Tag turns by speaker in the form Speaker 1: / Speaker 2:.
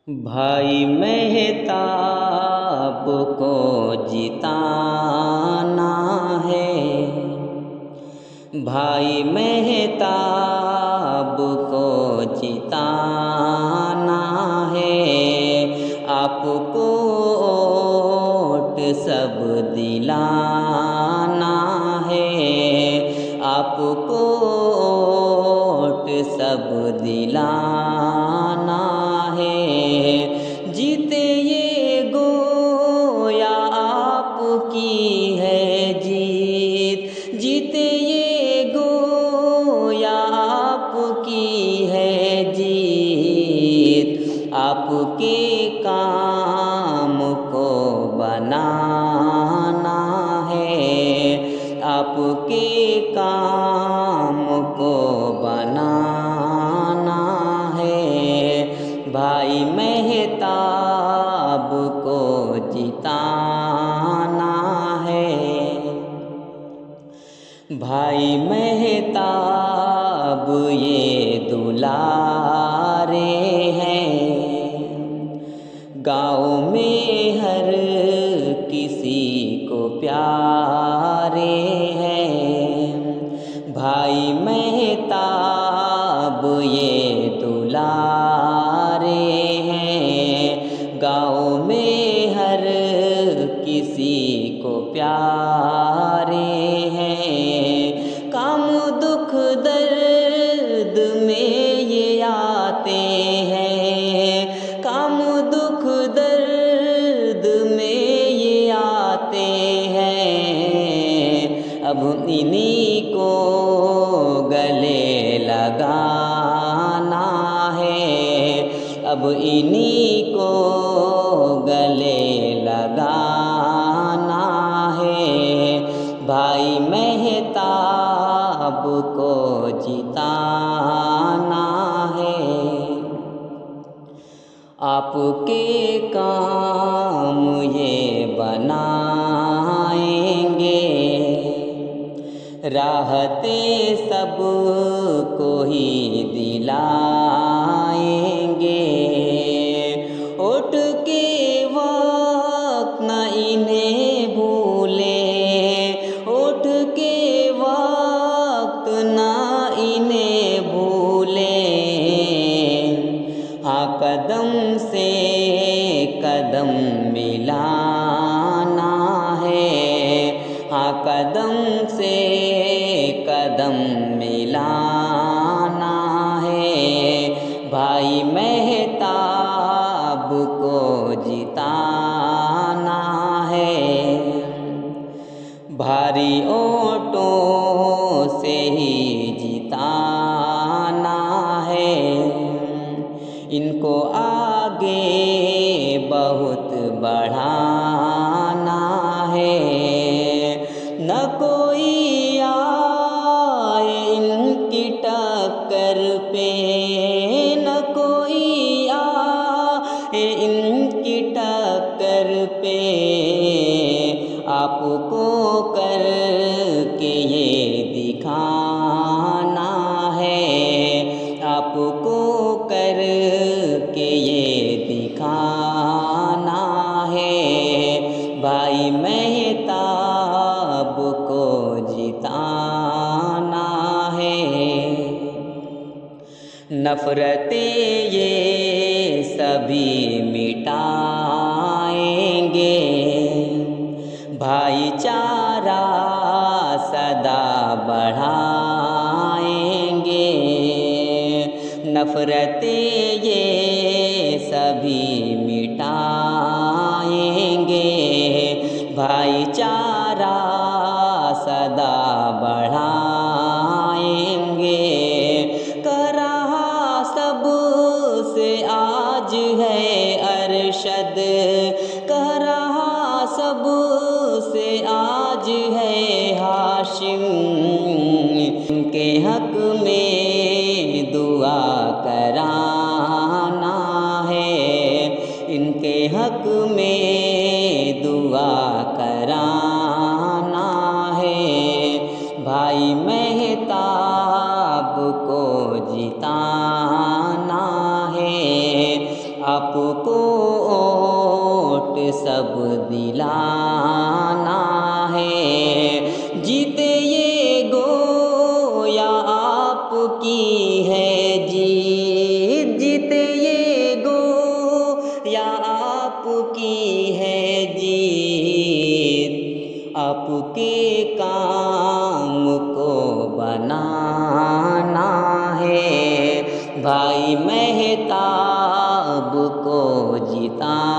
Speaker 1: भाई मेहताब को जिताना है। भाई मेहताब को जिताना है। आपको वोट सब दिलाना है। आपको वोट सब दिलाना है। जीते ये गोया आपकी है जीत। जीते ये गोया आपकी है जीत। आपके काम को बनाना है। आपके काम को बनाना है। भाई मेहताब को जिताना है। भाई मेहताब ये दुलारे हैं। गाँव में हर किसी को प्यारे हैं। भाई मेहताब ये दुलारे हैं। गाँव में हर किसी को प्यारे हैं। काम दुख दर्द में ये आते हैं। काम दुख दर्द में ये आते हैं। अब इन्हीं को गले लगाना है। अब इन्हीं को गले लगाना है। भाई मेहताब को जिताना है। आपके काम ये बनाएंगे। राहतें सबको ही दिलाएंगे। वोट के वक्त न इन्हें भूलें। वोट के वक्त न इन्हें भूलें। हाँ, कदम से कदम मिलाना है। हाँ, कदम से कदम मिलाना है। भाई मेहताब को जिताना है। भारी वोटों से ही जिताना है। इनको आगे बहुत बढ़ाना है। न कोई आए इनकी टक्कर पे। न कोई आए इनकी टक्कर पे। आपको करके ये दिखाना है। आपको करके ये दिखाना है। भाई मेहताब को जिताना है। नफरतें ये सभी मिटाएंगे। भाईचारा सदा बढ़ाएंगे। नफरतें ये सभी मिटाएंगे। भाईचारा सदा बढ़ाएंगे। करहा सबसे आज है अरशद। करहा सबसे आज है हाशिम। इनके हक में दुआ कराना है। इनके हक में दुआ कराना है। भाई मेहताब को जिताना है। आपको ओट सब दिलाना है। जीते ये गोया आपकी है जीत, जीते ये गोया आपकी है जीत। आपके काम को बनाना है, भाई महताब को जिताना